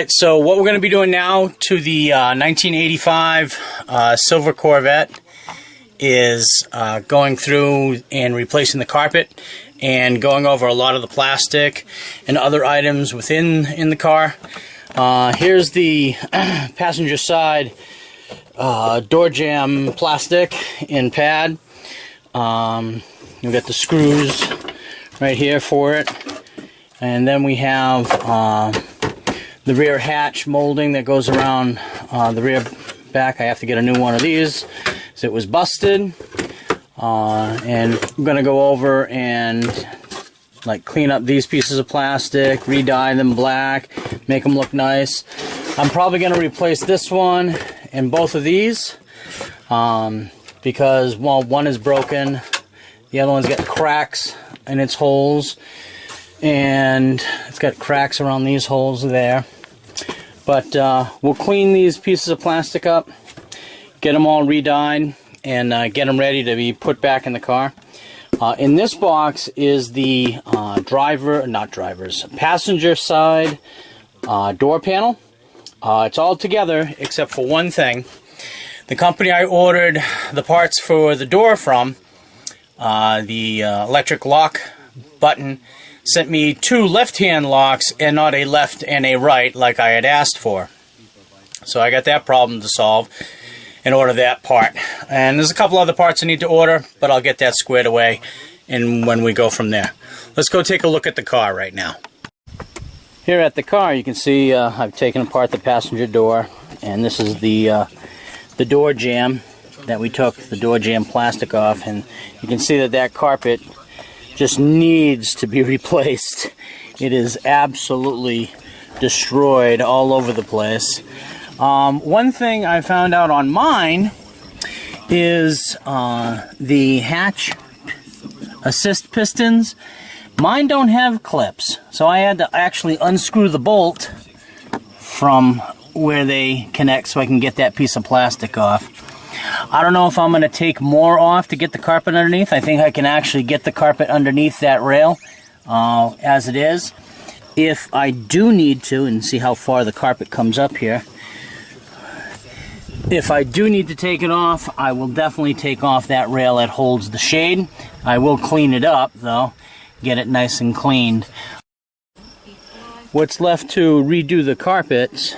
Alright, so what we're going to be doing now to the 1985 silver Corvette is going through and replacing the carpet and going over a lot of the plastic and other items within the car. Here's the passenger side door jamb plastic and pad. We've got the screws right here for it, and then we have the rear hatch molding that goes around the rear back. I have to get a new one of these, so it was busted. And I'm gonna go over and like clean up these pieces of plastic, re-dye them black, make them look nice. I'm probably gonna replace this one and both of these because, well, one is broken, the other one's got cracks in its holes, and it's got cracks around these holes there. But we'll clean these pieces of plastic up, get them all re-dyed, and get them ready to be put back in the car. In this box is the passenger side door panel. It's all together except for one thing. The company I ordered the parts for the door from, the electric lock button, sent me two left-hand locks and not a left and a right like I had asked for. So I got that problem to solve and order that part. And there's a couple other parts I need to order, but I'll get that squared away and when we go from there. Let's go take a look at the car right now. Here at the car you can see I've taken apart the passenger door, and this is the door jamb that we took the door jamb plastic off, and you can see that carpet just needs to be replaced. It is absolutely destroyed all over the place. One thing I found out on mine is the hatch assist pistons. Mine don't have clips, so I had to actually unscrew the bolt from where they connect so I can get that piece of plastic off. I don't know if I'm going to take more off to get the carpet underneath. I think I can actually get the carpet underneath that rail as it is. If I do need to, and see how far the carpet comes up here, if I do need to take it off, I will definitely take off that rail that holds the shade. I will clean it up though, get it nice and cleaned. What's left to redo the carpet,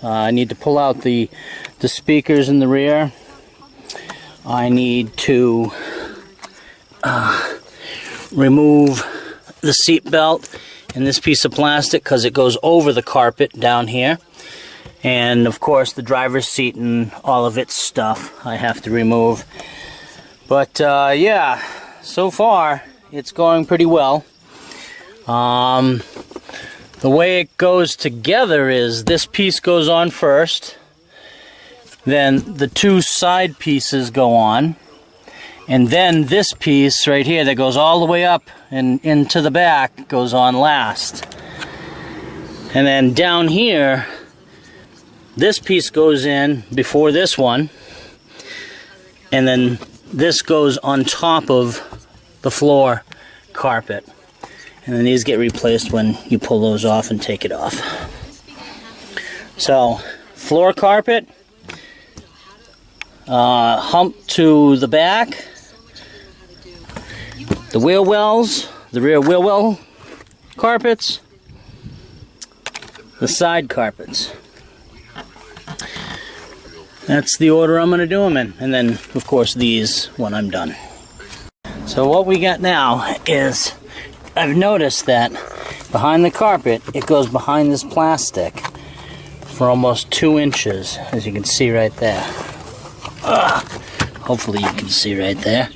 I need to pull out the speakers in the rear. I need to remove the seat belt and this piece of plastic because it goes over the carpet down here. And of course the driver's seat and all of its stuff I have to remove. But yeah, so far it's going pretty well. The way it goes together is this piece goes on first, then the two side pieces go on, and then this piece right here that goes all the way up and into the back goes on last. And then down here, this piece goes in before this one, and then this goes on top of the floor carpet. And then these get replaced when you pull those off and take it off. So, floor carpet, hump to the back, the wheel wells, the rear wheel well carpets, the side carpets. That's the order I'm going to do them in. And then, of course, these when I'm done. So what we got now is, I've noticed that behind the carpet, it goes behind this plastic for almost 2 inches, as you can see right there. Hopefully you can see right there.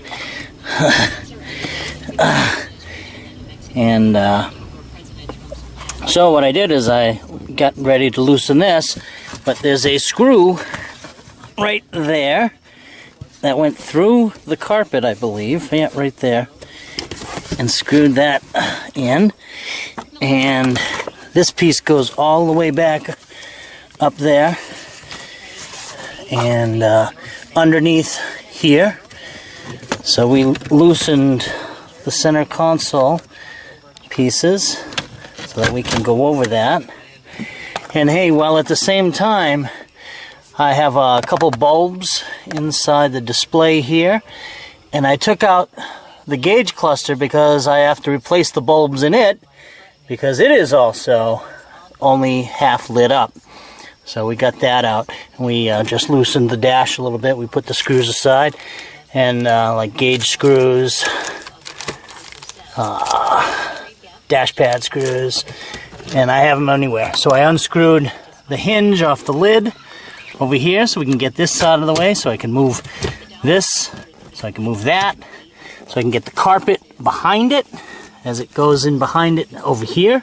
And so what I did is I got ready to loosen this, but there's a screw right there that went through the carpet, I believe. Yeah, right there. And screwed that in. And this piece goes all the way back up there. And underneath here. So we loosened the center console pieces so that we can go over that. And hey, while at the same time, I have a couple bulbs inside the display here, and I took out the gauge cluster because I have to replace the bulbs in it because it is also only half lit up. So we got that out, and we just loosened the dash a little bit. We put the screws aside, and like gauge screws, dash pad screws, and I have them anywhere. So I unscrewed the hinge off the lid over here so we can get this side of the way, so I can move this, so I can move that, so I can get the carpet behind it as it goes in behind it over here,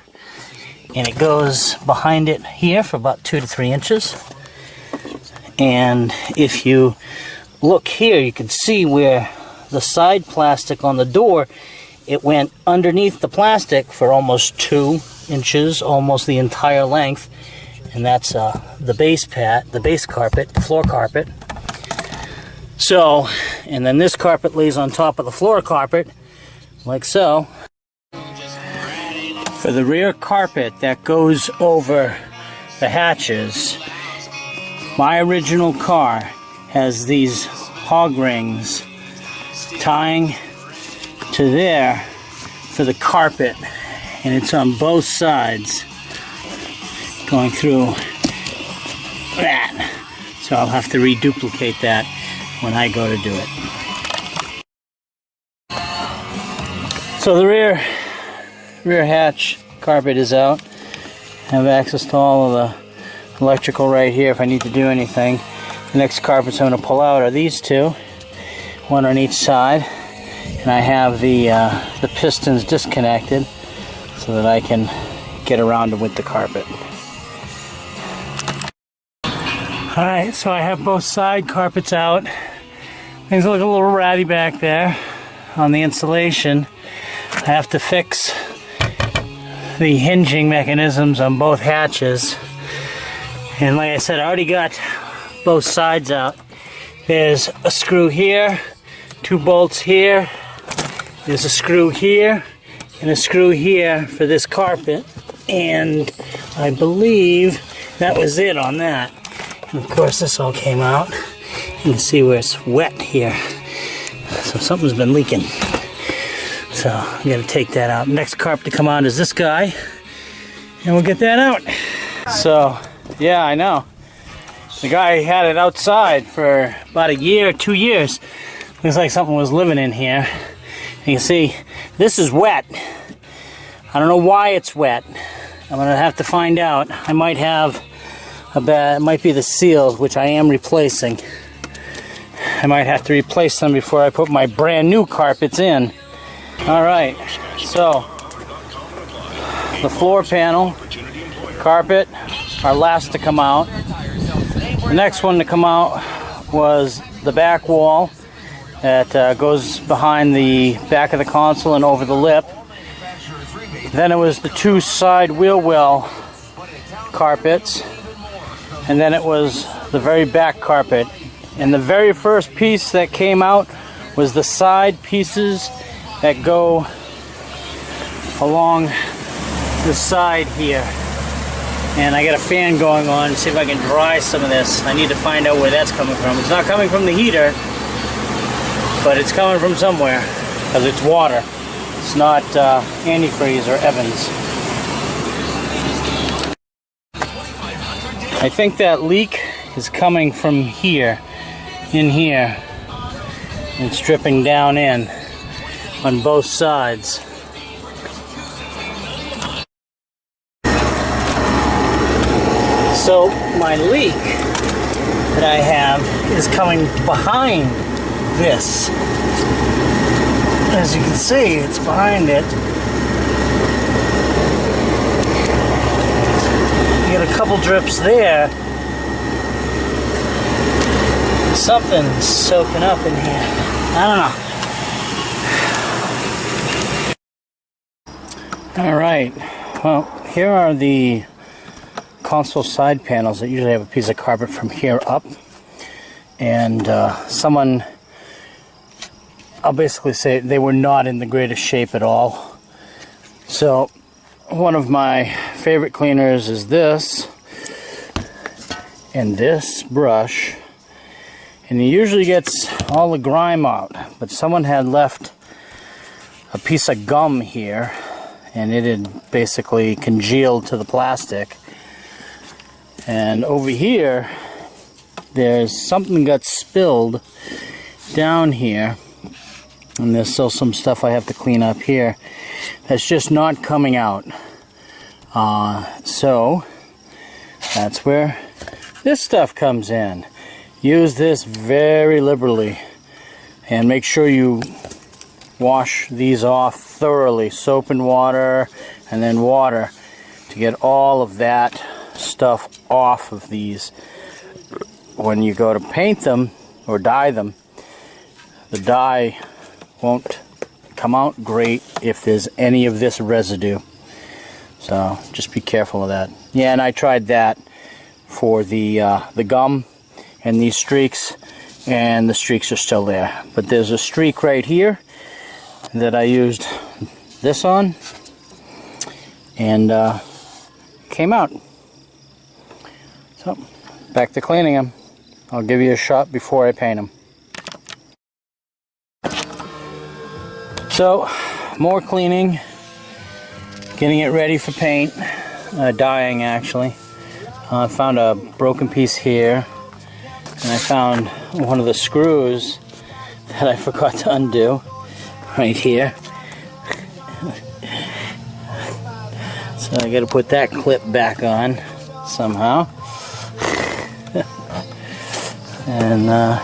and it goes behind it here for about 2 to 3 inches. And if you look here, you can see where the side plastic on the door, it went underneath the plastic for almost 2 inches, almost the entire length, and that's the base pad, the base carpet, the floor carpet. So, and then this carpet lays on top of the floor carpet, like so. For the rear carpet that goes over the hatches, my original car has these hog rings tying to there for the carpet, and it's on both sides going through that. So I'll have to reduplicate that when I go to do it. So the rear hatch carpet is out. I have access to all of the electrical right here if I need to do anything. The next carpets I'm going to pull out are these two, one on each side, and I have the pistons disconnected so that I can get around them with the carpet. Alright, so I have both side carpets out. Things look a little ratty back there on the insulation. I have to fix the hinging mechanisms on both hatches. And like I said, I already got both sides out. There's a screw here, 2 bolts here, there's a screw here, and a screw here for this carpet. And I believe that was it on that. And of course this all came out. You can see where it's wet here. So something's been leaking. So I'm going to take that out. Next carpet to come out is this guy. And we'll get that out. So, yeah, I know. The guy had it outside for about a year, 2 years. Looks like something was living in here. You can see, this is wet. I don't know why it's wet. I'm going to have to find out. I might have it might be the seals, which I am replacing. I might have to replace them before I put my brand new carpets in. Alright, so the floor panel, carpet, are last to come out. The next one to come out was the back wall that goes behind the back of the console and over the lip. Then it was the 2 side wheel well carpets. And then it was the very back carpet. And the very first piece that came out was the side pieces that go along the side here. And I got a fan going on to see if I can dry some of this. I need to find out where that's coming from. It's not coming from the heater, but it's coming from somewhere because it's water. It's not antifreeze or Evans. I think that leak is coming from here, in here, and it's dripping down in on both sides. So my leak that I have is coming behind this. As you can see, it's behind it. You get a couple drips there. Something's soaking up in here. I don't know. Alright, well, here are the console side panels that usually have a piece of carpet from here up. And someone, I'll basically say they were not in the greatest shape at all. So one of my favorite cleaners is this. and this brush, and it usually gets all the grime out, but someone had left a piece of gum here and it had basically congealed to the plastic. And over here there's something got spilled down here, and there's still some stuff I have to clean up here that's just not coming out. So that's where this stuff comes in. Use this very liberally and make sure you wash these off thoroughly, soap and water and then water, to get all of that stuff off of these. When you go to paint them or dye them, the dye won't come out great if there's any of this residue. So just be careful of that. Yeah, and I tried that for the gum and these streaks, and the streaks are still there. But there's a streak right here that I used this on, and came out. So back to cleaning them. I'll give you a shot before I paint them. So more cleaning, getting it ready for paint, dyeing actually. I found a broken piece here, and I found one of the screws that I forgot to undo right here. So I got to put that clip back on somehow. And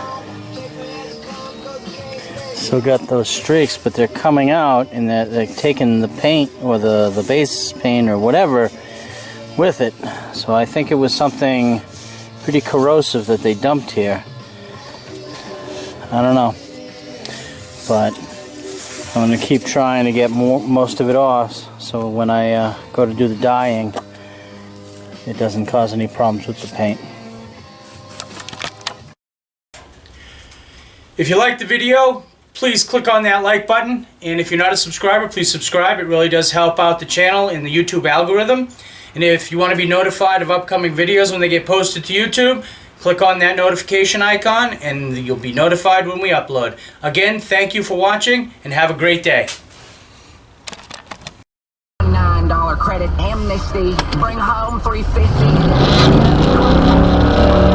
still got those streaks, but they're coming out, and they're taking the paint or the base paint or whatever with it. So I think it was something pretty corrosive that they dumped here. I don't know, but I'm going to keep trying to get most of it off, so when I go to do the dyeing, it doesn't cause any problems with the paint. If you liked the video, please click on that like button, and if you're not a subscriber, please subscribe. It really does help out the channel in the YouTube algorithm. And if you want to be notified of upcoming videos when they get posted to YouTube, click on that notification icon and you'll be notified when we upload. Again, thank you for watching and have a great day. $9 credit amnesty, bring home $350.